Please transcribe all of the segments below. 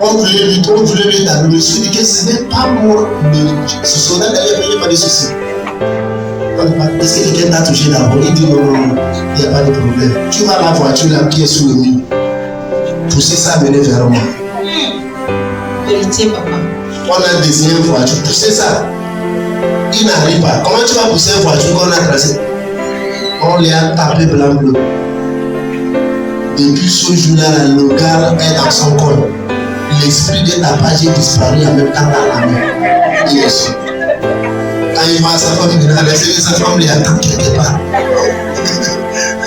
On voulait lui t'amener. Je me suis dit que ce n'est pas moi. Ce soldat d'ailleurs payé pas de soucis. Est-ce que quelqu'un t'a touché d'abord? Il dit non, il n'y a pas de problème. Tu vas la voiture là qui est sous le mur. Pousser ça, venez vers moi. Vérité, papa. On a dessiné une voiture. Pousser ça. Il n'arrive pas. Comment tu vas pousser une voiture qu'on a tracée? On les a tapé blanc-bleu. Depuis ce jour-là, le gars est dans son corps. L'esprit de tapage est disparu en même temps dans la main. Il est sûr. Quand il voit sa femme, il a laissé sa femme lui attendre quelque part.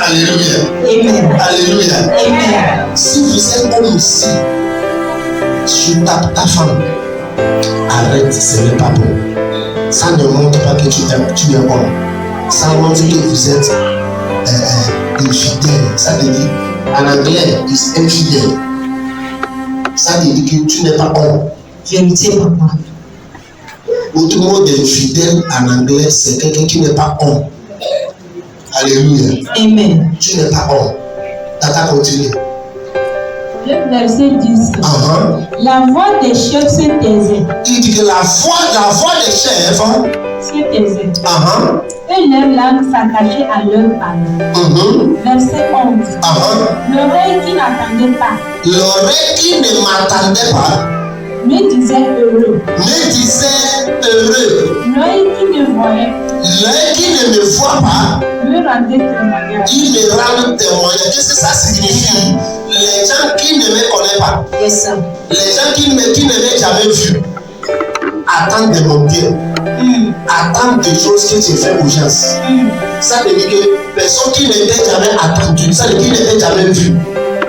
Alléluia. Amen. Alléluia. Amen. Si vous êtes homme ici, tu tapes ta femme. Arrête, ce n'est pas bon. Ça ne montre pas que tu es homme. Ça montre que vous êtes infidèle. Ça veut dire, en anglais, is infidèle. Ça veut dire que tu n'es pas homme. Vérité, papa. Autre mot d'infidèle en anglais, c'est quelqu'un qui n'est pas homme. Alléluia. Amen. Tu n'es pas homme. Tata, continue. Le verset 10. La voix des chefs se taisait. Il dit que la voix des chefs se taisait. Et leurs langues s'attachaient à leur parole. Verset 11. L'oreille qui n'attendait pas. L'oreille qui ne m'attendait pas. Me disait heureux. L'œil qui ne voyait. L'œil qui ne me voit pas. Me rendait témoignage. Il me rend témoignage. Qu'est-ce que ça signifie? Les gens qui ne me connaissent pas. Yes, sir. Les gens qui ne m'ont jamais vu. Attendent de mon bien. Attendent des choses que tu fais urgence. Ça veut dire que personne qui n'était jamais attendu, ça veut dire qu'il n'était jamais vu.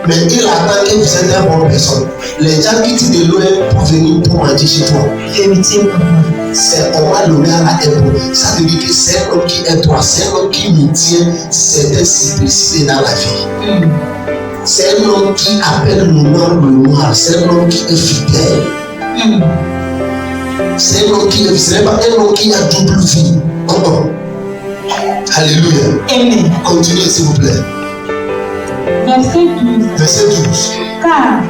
Mais il attend que vous êtes une bonne personne. Les gens qui disent de loin pour venir pour manger chez toi. Vérité, papa. C'est on va l'honneur à être. Ça veut dire que c'est un homme qui est toi, c'est un homme qui me tient certaines simplicités dans la vie. C'est un homme qui appelle le noir le noir, c'est un homme qui est fidèle. C'est un homme qui est, ce n'est pas un homme qui a double vie. Alléluia. Amen. Continuez s'il vous plaît. Verset 12. Verset 12.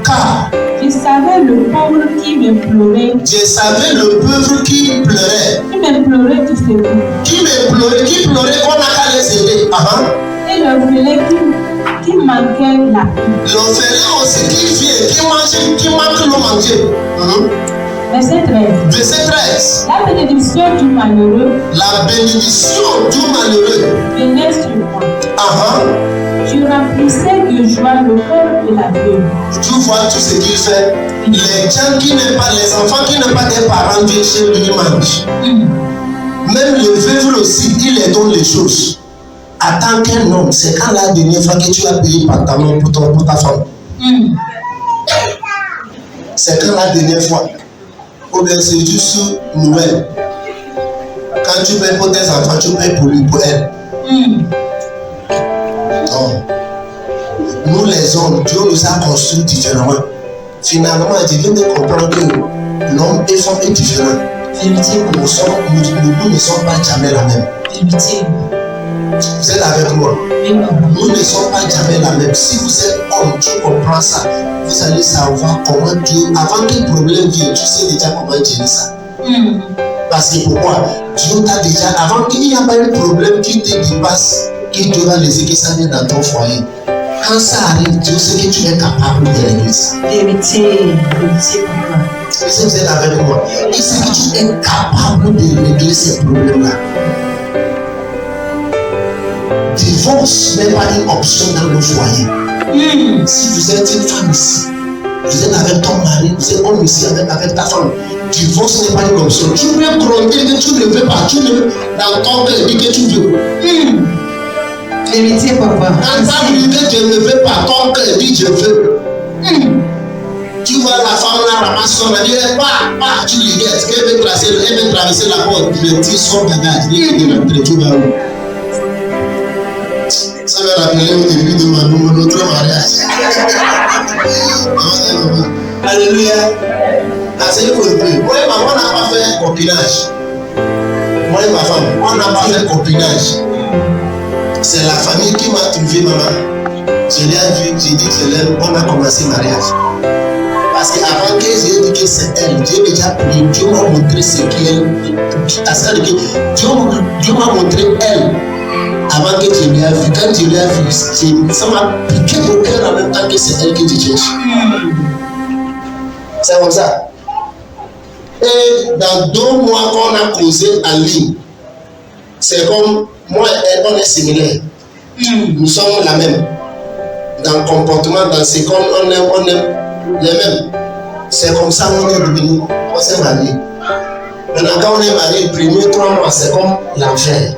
Car je savais le pauvre qui me pleurait. Je savais le pauvre qui pleurait. Qui me pleurait du secours. Qui pleurait qu'on n'a qu'à les aider. Et l'orphelin qui manquait la vie. L'orphelin aussi qui vient, qui manque le manger. Verset 13. Verset 13. La bénédiction du malheureux. La bénédiction du malheureux. Venait sur moi. Je remplissais de joie le cœur de la veuve. Tu vois tout ce qu'il fait. Les gens qui n'aiment pas, les enfants qui n'ont pas des parents viennent chez lui, ils mangent. Même le veuve aussi, il les donne les choses. Attends qu'un homme, c'est quand la dernière fois que tu as payé pantalon pour ta femme. C'est quand la dernière fois. Ou bien c'est juste Noël. Quand tu payes pour tes enfants, tu payes pour lui, pour elle. Non. Nous les hommes, Dieu nous a construits différemment. Finalement, je viens de comprendre que l'homme et femme est différent. Nous ne sommes pas jamais la même. Vous êtes avec moi? Nous ne sommes pas jamais la même. Si vous êtes homme, tu comprends ça. Vous allez savoir comment Dieu, avant que le problème vienne, tu sais déjà comment gérer ça. Parce que pourquoi? Dieu t'a déjà, avant qu'il n'y ait pas un problème qui te dépasse, que Dieu va laisser que ça vienne dans ton foyer. Quand ça arrive, Dieu sait que tu es capable de régler ça. Vérité, papa. Est-ce que vous êtes avec moi? Il sait que tu es capable de régler ces problèmes-là. Divorce n'est pas une option dans le foyer. Si vous êtes une femme ici, vous êtes avec ton mari, vous êtes homme ici avec ta femme, divorce n'est pas une option. Tu peux gronder que tu ne veux pas, tu ne veux dans ton cœur dire que tu veux. Vérité, papa. Quand ta vie que je ne veux pas, ton cœur dit je veux. Tu vois la femme là ramasse son mari, elle part, tu lui laisses, elle veut traverser la porte, le petit son bagage, il dit rentrer, tu vas où? Ça me rappelait au début de notre mariage. Alléluia. C'est pour le peu. Moi et ma femme, on n'a pas fait copinage. Moi et ma femme, on n'a pas fait copinage. C'est la famille qui m'a trouvé, maman. Je l'ai vu, j'ai dit que je l'aime, on a commencé le mariage. Parce qu'avant que j'ai dit que c'est elle, Dieu déjà pris, Dieu m'a montré ce qu'elle. Dieu m'a montré elle. Avant que tu l'aies vu, quand tu l'as vu, ça m'a piqué au cœur en même temps que c'est elle que tu cherches. C'est comme ça. Et dans 2 mois qu'on a causé en ligne, c'est comme moi et elle, on est similaires. Nous sommes la même. Dans le comportement, dans ce qu'on aime, on aime les mêmes. C'est comme ça qu'on est devenu, on s'est marié. Maintenant, quand on est marié, les premiers 3 mois, c'est comme l'enfer.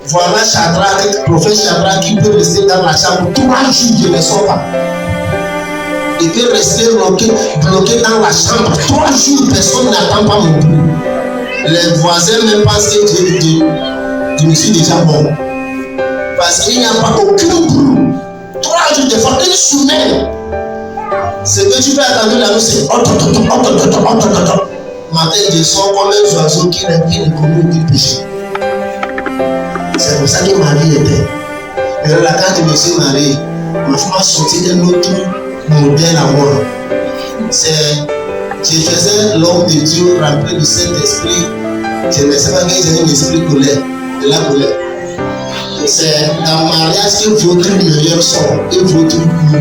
Voilà Shadrach, prophète Shadrach qui peut rester dans la chambre 3 jours, je ne sors pas. Il peut rester bloqué dans la chambre 3 jours, personne n'attend pas mon bruit. Les voisins même pensent que je me suis déjà bon. Parce qu'il n'y a pas aucun bruit. 3 jours, des fois, 1 semaine. Ce que tu peux attendre la nuit, c'est matin, je sors comme un oiseau qui ne commet aucun péché. C'est comme ça que ma vie était. Mais là, quand je me suis marié, ma femme a sorti d'un autre modèle à moi. Je faisais l'homme de Dieu rempli du Saint-Esprit. Je ne sais pas que j'ai un esprit colère, de la colère. C'est dans le mariage que votre meilleur sort et votre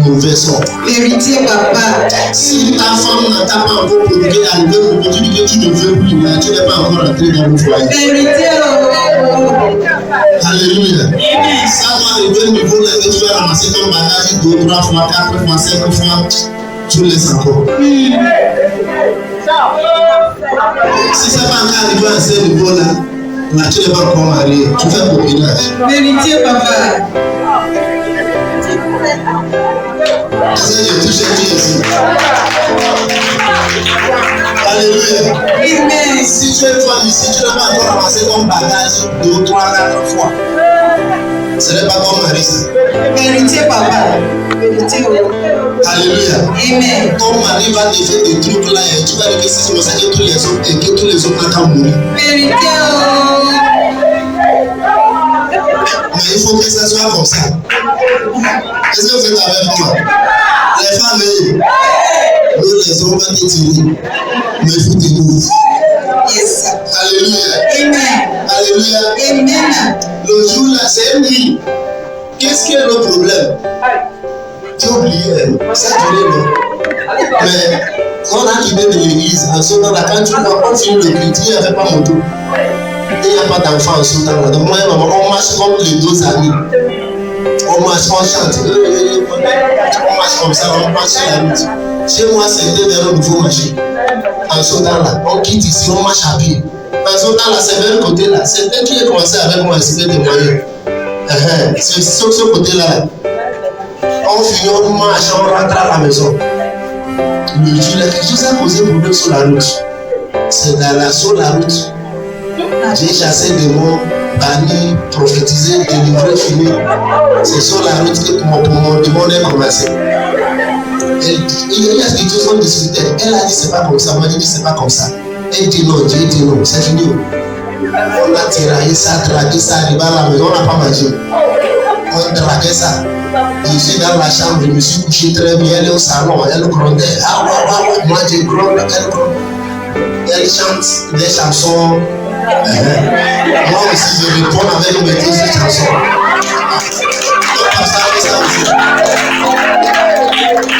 mauvais sort. Vérité, papa. Si ta femme n'a pas encore produit arrivé pour que tu ne veux plus, mais tu n'es pas encore entré dans le foyer. Vérité, Alléluia. Ça va arriver au niveau là que tu vas ramasser ton bagage 2, 3 fois, 4 fois, 5 fois, tu laisses encore. Si ça va encore arriver à ce niveau là, là tu n'es pas encore marié, tu fais copinage. Vérité, papa. Est-ce que je touche Dieu ici? Alléluia. Amen. Si tu es toi ici, tu n'as pas encore ramassé ton bagage 2, 3, 4 fois. Ce n'est pas ton mari. Vérité, papa. Vérité. Alléluia. Amen. Ton mari va te faire des trucs là et tu vas dire que c'est comme ça que tous les autres vont mourir. Vérité. Mais il faut que ça soit comme ça. Est-ce que vous êtes avec moi? Les femmes, nous les hommes vont te tirer. Mais il faut te mourir. Yes. Alléluia. Amen. Alléluia. Amen. Le jour là, c'est une nuit. Qu'est-ce qui est le problème? Tu as oublié cette journée là. Mais on a quitté de l'église. En ce moment là, quand tu vois, on finit le culte, il n'y avait pas moto. Il n'y a pas d'enfant en ce temps là. Donc moi et maman, on marche comme les 2 amis. On marche, on chante. On marche comme ça, on marche sur la route. Chez moi, c'était vers le nouveau marché. En ce temps là, on quitte ici, on marche à pied. En ce temps là, c'est vers le côté là. C'est peut-être qui a commencé avec moi, c'était des moyens. C'est sur ce côté là. On finit, on marche, on rentre à la maison. Le jour là, quelque chose a posé problème sur la route. C'est sur la route. J'ai chassé des mots, banni, prophétisé, délivré, fini. C'est sur la route que mon démon est commencé. Il y a des choses qu'on discutait. Elle a dit c'est pas comme ça, moi j'ai dit c'est pas comme ça. Elle dit non, Dieu dit non, c'est fini. On a tiraillé ça, traqué ça, arrivé à la maison, on n'a pas mangé. On traquait ça. Je suis dans la chambre, je me suis couché très bien, elle est au salon, elle grondait. Ah ouais, moi j'ai grondé, elle gronde. Elle chante des chansons. Moi aussi je réponds avec mes 10 chansons.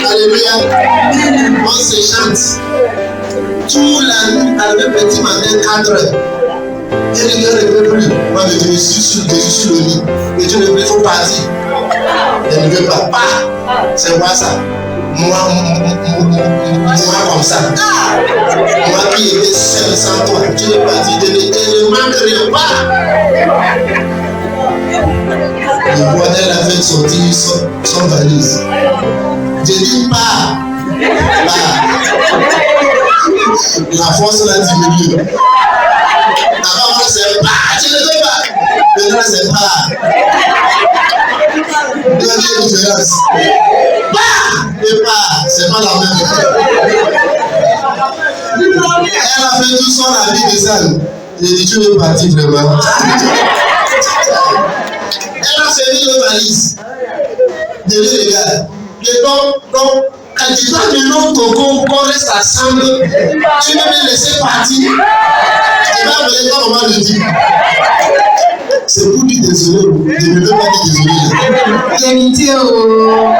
Alléluia. On se chante. Toute la nuit, avec petit matin 4 heures. Et les gars ne veulent plus. Moi je suis sur le lit. Et tu ne veux pas partir. Elle ne veut pas. C'est quoi ça? Moi comme ça. Moi qui étais seul sans toi. Tu ne pas dire, je ne manque rien pas. Le roi elle avait sorti son valise. Je dis pas. La force l'a diminué. Avant c'est pas. Tu ne veux pas. Maintenant c'est pas. Il y a une différence. Et pas, c'est pas la même. Elle a fait tout son habit de salle. J'ai dit, tu veux partir vraiment? Elle a servi le valise. Je dis, les gars, et donc, dis-toi que notre corps reste ensemble, tu vas me laisser partir. Tu vas appeler ta maman le dit. C'est pour dire désolé, je ne veux pas dire désolé. Vérité, oh.